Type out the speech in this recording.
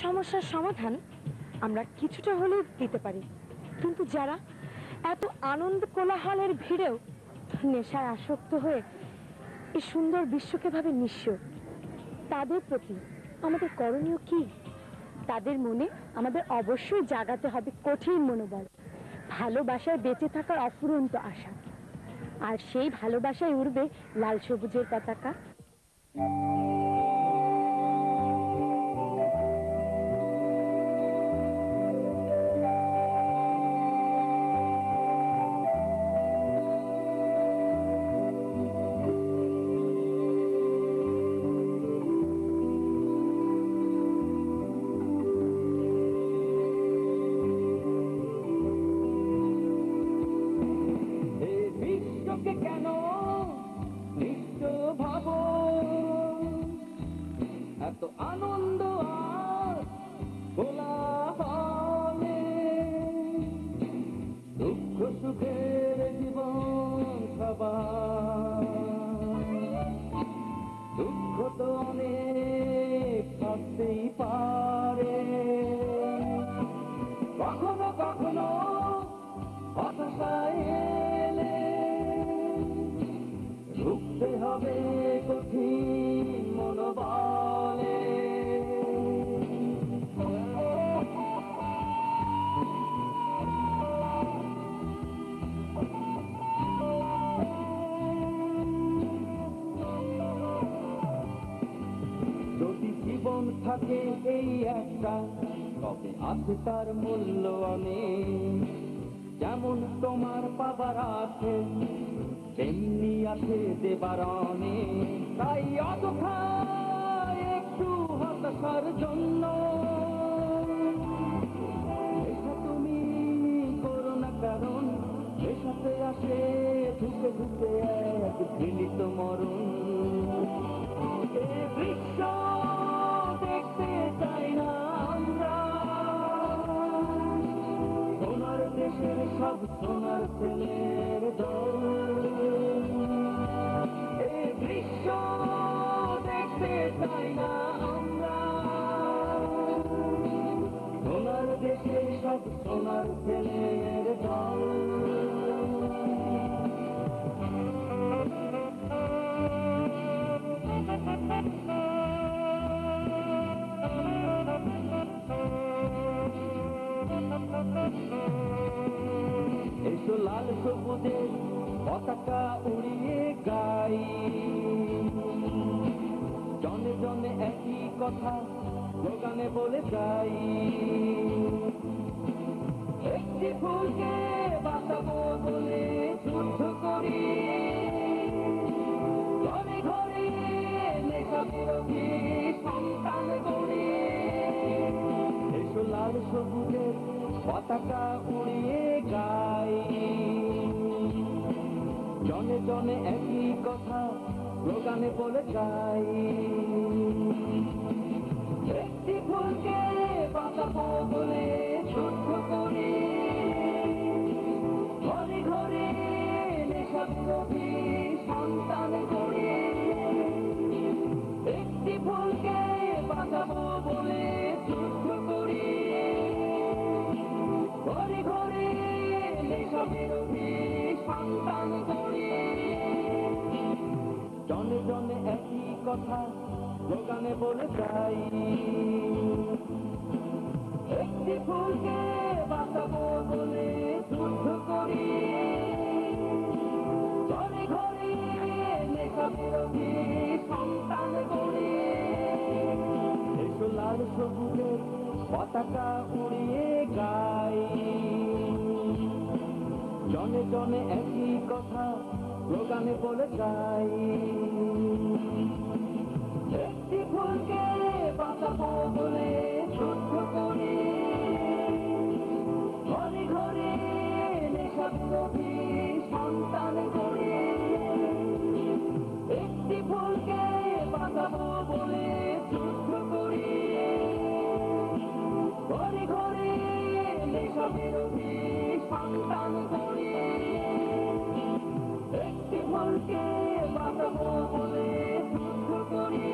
সমস্যার সমাধান আমরা কিছুটা হলেও দিতে পারি, কিন্তু যারা এত আনন্দ কোলাহলের ভিড়েও নেশায় আসক্ত হয়ে এই সুন্দর বিশ্বকে ভাবে নিঃস্ব, তাদের প্রতি আমাদের করণীয় কি? তাদের মনে আমাদের অবশ্যই জাগাতে হবে কঠিন মনোবল, ভালোবাসায় বেঁচে থাকার অফুরন্ত আশা। আর সেই ভালোবাসায় উড়বে লাল সবুজের পতাকা। থাকে এই একটা, তবে আছে তার মূল্য অনেক। যেমন তোমার পাবার আছে, তেমনি আছে দেবার অনেক। তাই অযথা একটু হতাশার জন্য তুমি করো না, কারণ এসাথে আসে ঢুকে ঢুকে এক ঘৃণিত মরণ। বিশ্ব দেখতে চাই না আমরা সোনার দেশের সব সোনার ছেলের দল। এই বিশ্ব দেখতে চাই না আমরা সোনার দেশের সব সোনার ছেলের দল। এসো লাল সবুজের পতাকা উড়িয়ে গাই, জনে জনে একই কথা স্লোগানে বলে যাই। একটি ফুলকে বাঁচাবো বলে যুদ্ধ করি, ঘরে ঘরে নেশা বিরোধী সন্তান গড়ি। এসো লাল সবুজের পতাকা উড়িয়ে গাই, জনে জনে একই কথা স্লোগানে বলে যাই। একটি ফুলকে বাঁচাবো বলে যুদ্ধ করি, ঘরে ঘরে নেশা বিরোধী সন্তান গড়ি। একটি ফুলকে বাঁচাবো বলে যুদ্ধ করি, ঘরে ঘরে নেশা বিরোধী সন্তান গড়ি। জনে জনে একই কথা স্লোগানে বলে যাই। একটি ফুলকে বাঁচাবো বলে যুদ্ধ করি, ঘরে ঘরে নেশা বিরোধী সন্তান গড়ি। এসো লাল সবুজের পতাকা উড়িয়ে গাই, জনে জনে একই কথা স্লোগানে বলে যাই। একটি ফুলকে বাঁচাবো বলে যুদ্ধ করি, ঘরে ঘরে নেশা বিরোধী সন্তান গড়ি। একটি ফুলকে বাঁচাবো বলে যুদ্ধ করি, ঘরে ঘরে নেশা বিরোধী সন্তান গড়ি। একটি ফুলকে বাঁচাবো বলে যুদ্ধ করি।